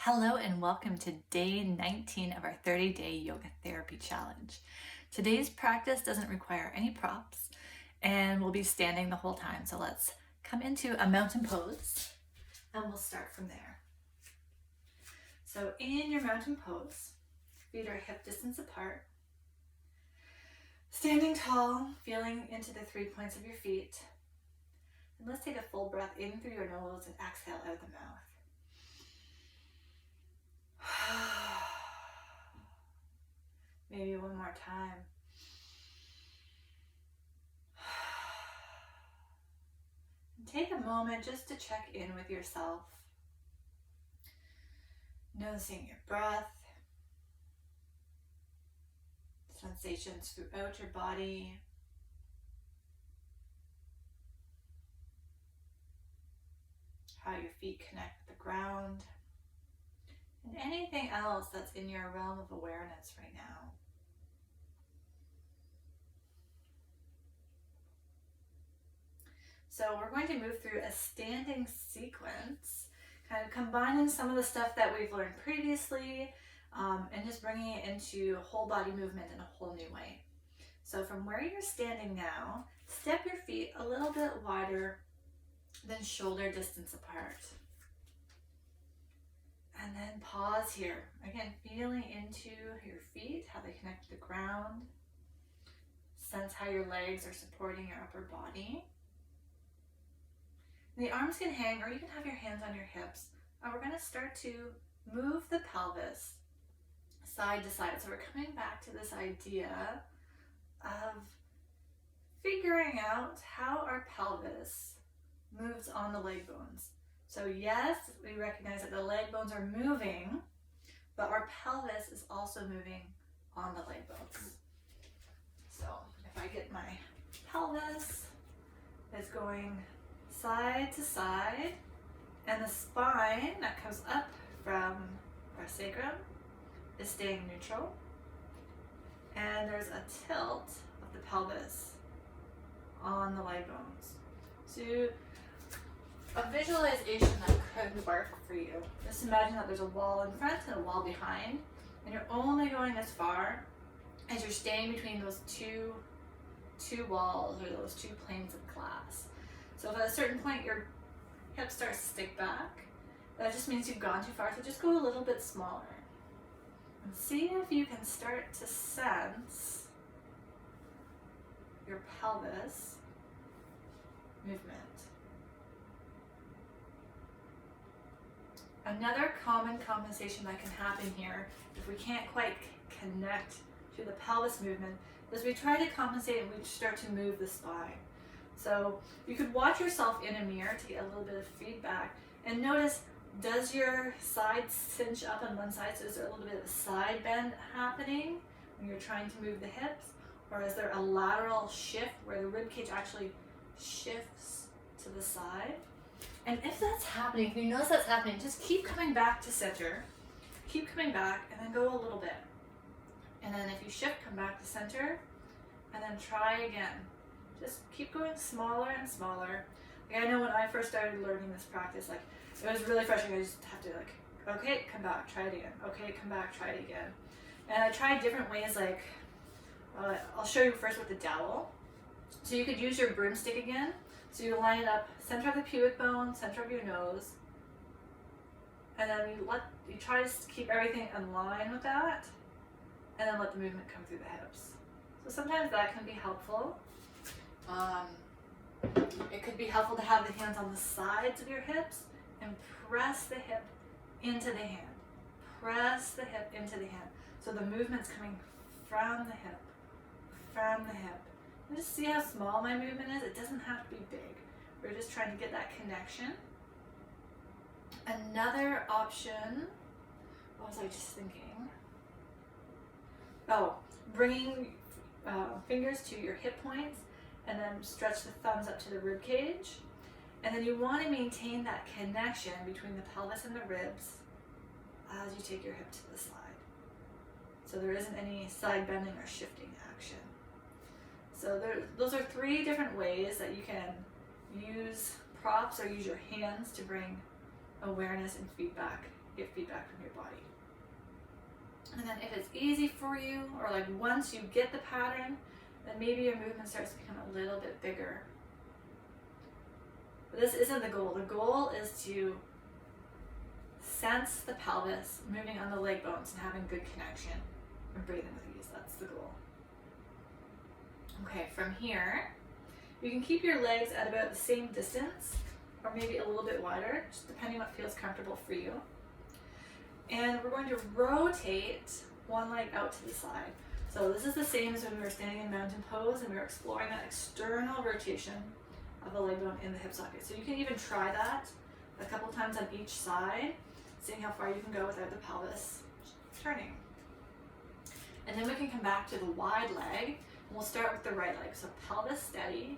Hello and welcome to day 19 of our 30-day yoga therapy challenge. Today's practice doesn't require any props and we'll be standing the whole time. So let's come into a mountain pose and we'll start from there. So in your mountain pose, feet are hip distance apart. Standing tall, feeling into the 3 points of your feet. And let's take a full breath in through your nose and exhale out the mouth. Maybe one more time. And take a moment just to check in with yourself. Noticing your breath, sensations throughout your body. How your feet connect with the ground. And anything else that's in your realm of awareness right now. So we're going to move through a standing sequence, kind of combining some of the stuff that we've learned previously and just bringing it into whole body movement in a whole new way. So from where you're standing now, step your feet a little bit wider than shoulder distance apart. And then pause here. Again, feeling into your feet, how they connect to the ground. Sense how your legs are supporting your upper body. And the arms can hang, or you can have your hands on your hips. And we're going to start to move the pelvis side to side. So we're coming back to this idea of figuring out how our pelvis moves on the leg bones. So yes, we recognize that the leg bones are moving, but our pelvis is also moving on the leg bones. So if I get my pelvis is going side to side, and the spine that comes up from our sacrum is staying neutral, and there's a tilt of the pelvis on the leg bones. So a visualization that could work for you. Just imagine that there's a wall in front and a wall behind, and you're only going as far as you're staying between those two walls or those two planes of glass. So if at a certain point your hip starts to stick back, that just means you've gone too far, so just go a little bit smaller. And see if you can start to sense your pelvis movement. Another common compensation that can happen here, if we can't quite connect to the pelvis movement, is we try to compensate and we start to move the spine. So you could watch yourself in a mirror to get a little bit of feedback and notice, does your side cinch up on one side? So is there a little bit of a side bend happening when you're trying to move the hips? Or is there a lateral shift where the rib cage actually shifts to the side? And if that's happening, if you notice that's happening, just keep coming back to center. Keep coming back and then go a little bit. And then if you shift, come back to center and then try again. Just keep going smaller and smaller. Like I know when I first started learning this practice, like it was really frustrating. I just have to okay, come back, try it again. Okay, come back, try it again. And I tried different ways, like I'll show you first with the dowel. So you could use your broomstick again. So you line it up center of the pubic bone, center of your nose, and then you try to keep everything in line with that, and then let the movement come through the hips. So sometimes that can be helpful. It could be helpful to have the hands on the sides of your hips and press the hip into the hand. Press the hip into the hand. So the movement's coming from the hip, from the hip. And just see how small my movement is. It doesn't have to be big. We're just trying to get that connection. Another option, what was I just thinking? Oh, bringing fingers to your hip points and then stretch the thumbs up to the rib cage. And then you want to maintain that connection between the pelvis and the ribs as you take your hip to the side. So there isn't any side bending or shifting action. So those are 3 different ways that you can use props or use your hands to bring awareness and feedback get feedback from your body. And then if it's easy for you, or like once you get the pattern, then maybe your movement starts to become a little bit bigger. But this isn't the goal. The goal is to sense the pelvis moving on the leg bones and having good connection and breathing with ease. That's the goal. Okay, from here, you can keep your legs at about the same distance or maybe a little bit wider, just depending what feels comfortable for you. And we're going to rotate one leg out to the side. So this is the same as when we were standing in mountain pose and we were exploring that external rotation of the leg bone in the hip socket. So you can even try that a couple times on each side, seeing how far you can go without the pelvis turning. And then we can come back to the wide leg, and we'll start with the right leg. So pelvis steady,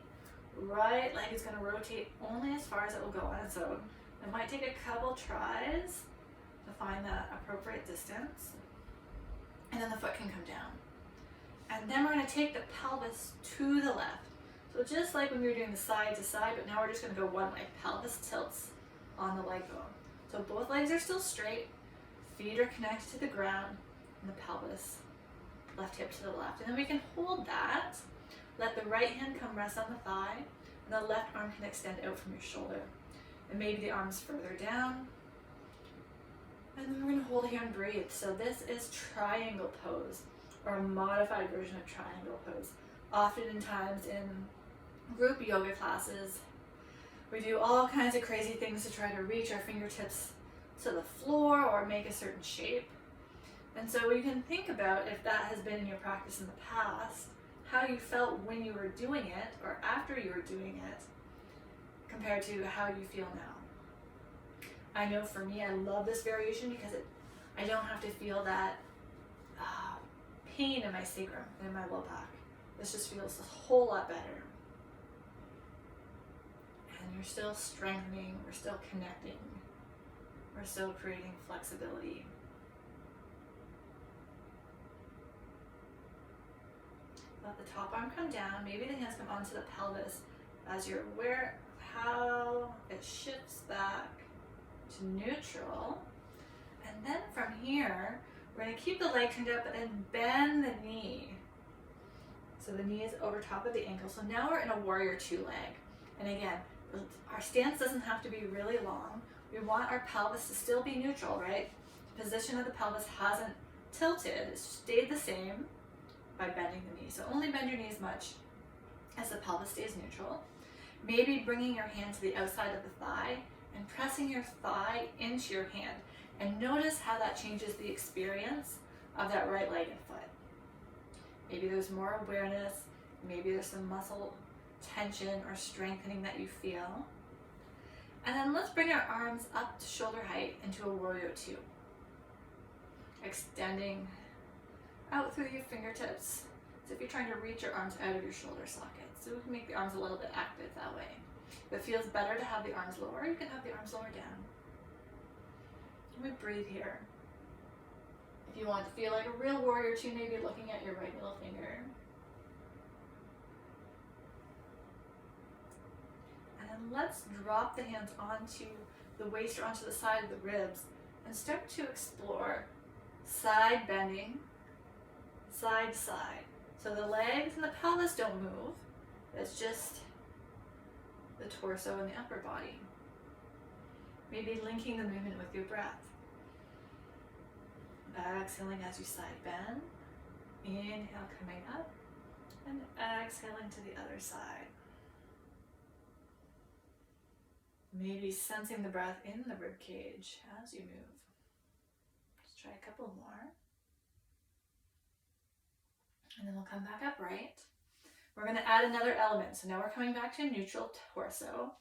right leg is going to rotate only as far as it will go on its own. It might take a couple tries to find the appropriate distance, and then the foot can come down. And then we're going to take the pelvis to the left. So just like when we were doing the side to side, but now we're just going to go one way. Pelvis tilts on the leg bone. So both legs are still straight, feet are connected to the ground, and the pelvis, left hip to the left. And then we can hold that, let the right hand come rest on the thigh, and the left arm can extend out from your shoulder. And maybe the arms further down. And then we're going to hold here and breathe. So this is triangle pose, or a modified version of triangle pose. Oftentimes in group yoga classes, we do all kinds of crazy things to try to reach our fingertips to the floor or make a certain shape. And so you can think about, if that has been in your practice in the past, how you felt when you were doing it or after you were doing it compared to how you feel now. I know for me, I love this variation because I don't have to feel that pain in my sacrum and in my low back. This just feels a whole lot better. And you're still strengthening, we're still connecting, we're still creating flexibility. Let the top arm come down, maybe the hands come onto the pelvis as you're aware of how it shifts back to neutral. And then from here, we're going to keep the leg turned up, but then bend the knee. So the knee is over top of the ankle. So now we're in a warrior two leg. And again, our stance doesn't have to be really long. We want our pelvis to still be neutral, right? The position of the pelvis hasn't tilted, it's stayed the same by bending the knee. So only bend your knee as much as the pelvis stays neutral. Maybe bringing your hand to the outside of the thigh and pressing your thigh into your hand. And notice how that changes the experience of that right leg and foot. Maybe there's more awareness, maybe there's some muscle tension or strengthening that you feel. And then let's bring our arms up to shoulder height into a warrior two. Extending out through your fingertips, as if you're trying to reach your arms out of your shoulder socket. So we can make the arms a little bit active that way. If it feels better to have the arms lower, you can have the arms lower down. And we breathe here. If you want to feel like a real warrior two, maybe looking at your right middle finger. And then let's drop the hands onto the waist or onto the side of the ribs and start to explore side bending, side to side. So the legs and the pelvis don't move. It's just the torso and the upper body. Maybe linking the movement with your breath. Exhaling as you side bend. Inhale, coming up. And exhaling to the other side. Maybe sensing the breath in the rib cage as you move. Let's try a couple more. And then we'll come back upright. We're going to add another element. So now we're coming back to a neutral torso.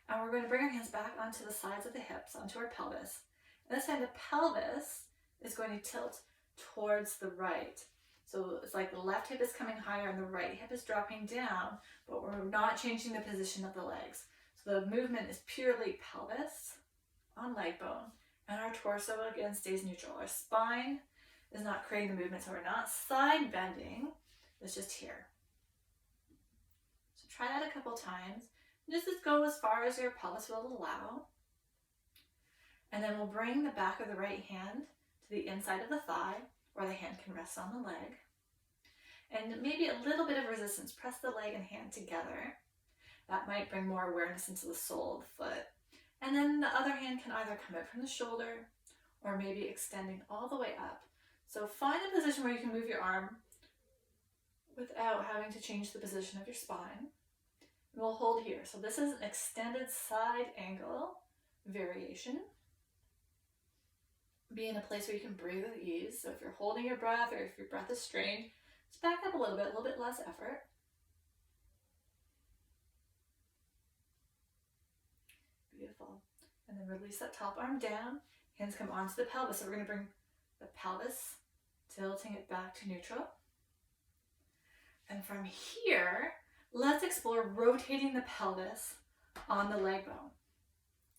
And we're going to bring our hands back onto the sides of the hips, onto our pelvis. And this time the pelvis is going to tilt towards the right. So it's like the left hip is coming higher and the right hip is dropping down, but we're not changing the position of the legs. So the movement is purely pelvis on leg bone, and our torso again stays neutral. Our spine is not creating the movement, so we're not side bending, it's just here. So try that a couple times. Just go as far as your pelvis will allow. And then we'll bring the back of the right hand to the inside of the thigh, or the hand can rest on the leg. And maybe a little bit of resistance. Press the leg and hand together. That might bring more awareness into the sole of the foot. And then the other hand can either come out from the shoulder or maybe extending all the way up. So find a position where you can move your arm without having to change the position of your spine. And we'll hold here. So this is an extended side angle variation. Be in a place where you can breathe with ease. So if you're holding your breath or if your breath is strained, just back up a little bit less effort. Beautiful. And then release that top arm down. Hands come onto the pelvis. So we're going to bring the pelvis, tilting it back to neutral. And from here, let's explore rotating the pelvis on the leg bone.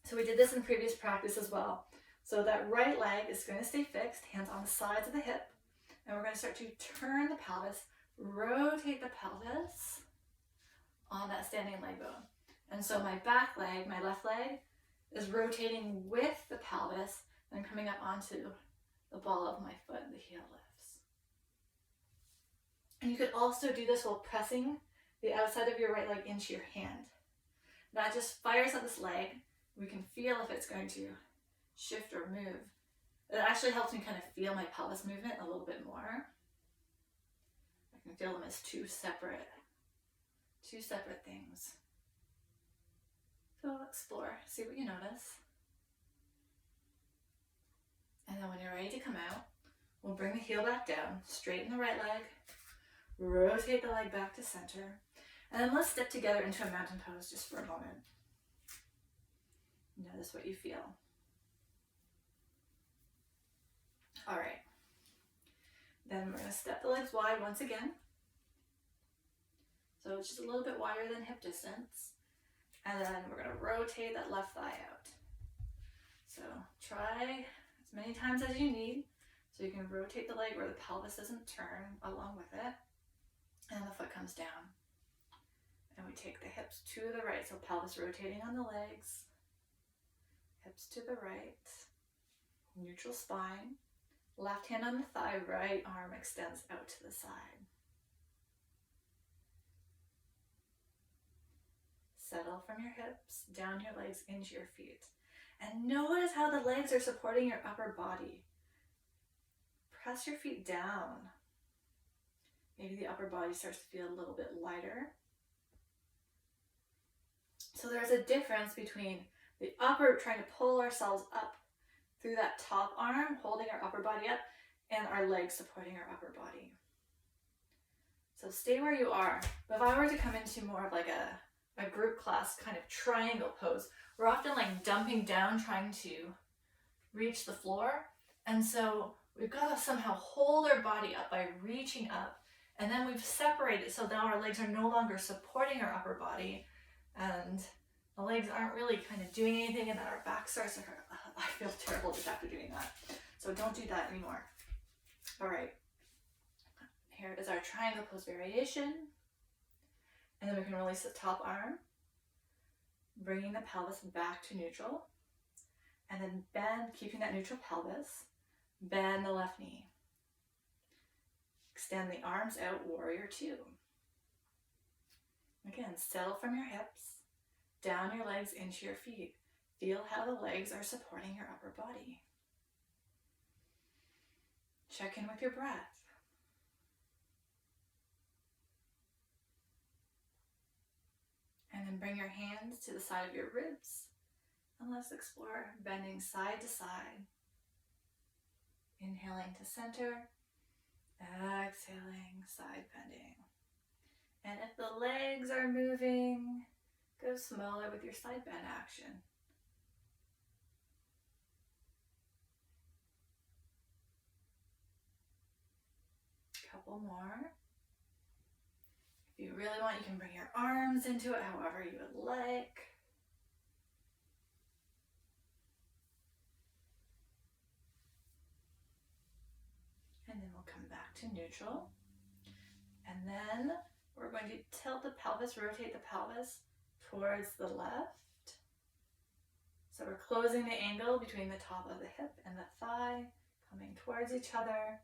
So we did this in previous practice as well. So that right leg is going to stay fixed, hands on the sides of the hip. And we're going to start to turn the pelvis, rotate the pelvis on that standing leg bone. And so my back leg, my left leg, is rotating with the pelvis and coming up onto the ball of my foot and the heel lifts. And you could also do this while pressing the outside of your right leg into your hand. That just fires up this leg. We can feel if it's going to shift or move. It actually helps me kind of feel my pelvis movement a little bit more. I can feel them as two separate things. So explore, see what you notice. And then when you're ready to come out, we'll bring the heel back down, straighten the right leg, rotate the leg back to center, and then let's step together into a mountain pose just for a moment. Notice what you feel. All right. Then we're going to step the legs wide once again. So it's just a little bit wider than hip distance. And then we're going to rotate that left thigh out. So try as many times as you need. So you can rotate the leg where the pelvis doesn't turn along with it. And the foot comes down. And we take the hips to the right. So pelvis rotating on the legs. Hips to the right. Neutral spine. Left hand on the thigh, right arm extends out to the side. Settle from your hips, down your legs, into your feet. And notice how the legs are supporting your upper body. Press your feet down. Maybe the upper body starts to feel a little bit lighter. So there's a difference between the upper, trying to pull ourselves up through that top arm, holding our upper body up, and our legs supporting our upper body. So stay where you are. But if I were to come into more of like a group class kind of triangle pose, we're often like dumping down, trying to reach the floor. And so we've got to somehow hold our body up by reaching up. And then we've separated, so now our legs are no longer supporting our upper body. And the legs aren't really kind of doing anything, and then our back starts to hurt. I feel terrible just after doing that. So don't do that anymore. All right. Here is our triangle pose variation. And then we can release the top arm, bringing the pelvis back to neutral. And then bend, keeping that neutral pelvis. Bend the left knee. Extend the arms out, warrior two. Again, settle from your hips, down your legs into your feet. Feel how the legs are supporting your upper body. Check in with your breath. And then bring your hands to the side of your ribs. And let's explore bending side to side. Inhaling to center. Exhaling, side bending. And if the legs are moving, go smaller with your side bend action. Couple more. If you really want, you can bring your arms into it however you would like. And then we'll come back to neutral. And then we're going to tilt the pelvis, rotate the pelvis towards the left. So we're closing the angle between the top of the hip and the thigh, coming towards each other.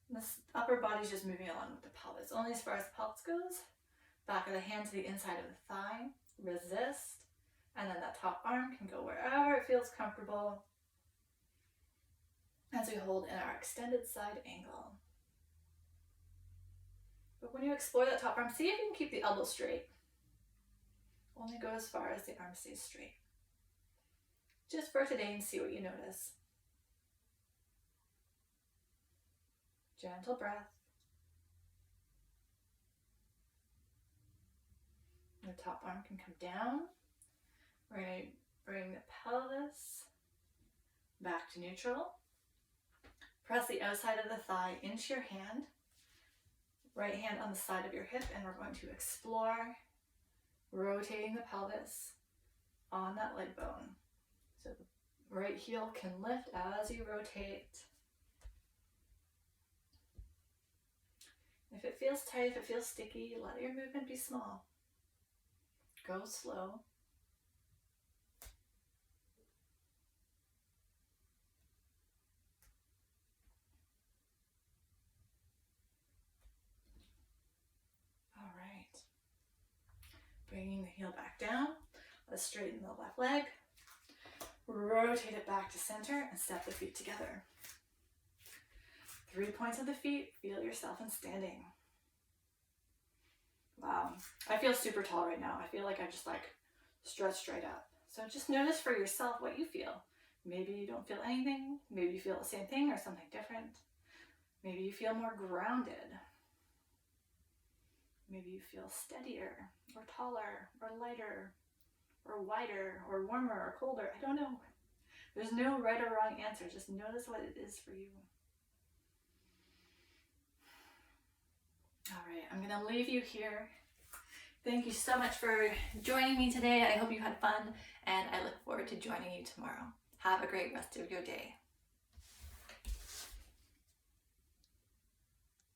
And this upper body's just moving along with the pelvis, only as far as the pelvis goes. Back of the hand to the inside of the thigh, resist, and then that top arm can go wherever it feels comfortable as we hold in our extended side angle. But when you explore that top arm, see if you can keep the elbow straight. Only go as far as the arm stays straight. Just for today, and see what you notice. Gentle breath. The top arm can come down. We're going to bring the pelvis back to neutral. Press the outside of the thigh into your hand. Right hand on the side of your hip, and we're going to explore rotating the pelvis on that leg bone. So the right heel can lift as you rotate. If it feels tight, if it feels sticky, let your movement be small. Go slow. All right. Bringing the heel back down. Let's straighten the left leg. Rotate it back to center and step the feet together. 3 points of the feet. Feel yourself in standing. Wow, I feel super tall right now. I feel like I just stretched right up. So just notice for yourself what you feel. Maybe you don't feel anything. Maybe you feel the same thing or something different. Maybe you feel more grounded. Maybe you feel steadier or taller or lighter or wider or warmer or colder. I don't know. There's no right or wrong answer. Just notice what it is for you. All right, I'm going to leave you here. Thank you so much for joining me today. I hope you had fun, and I look forward to joining you tomorrow. Have a great rest of your day.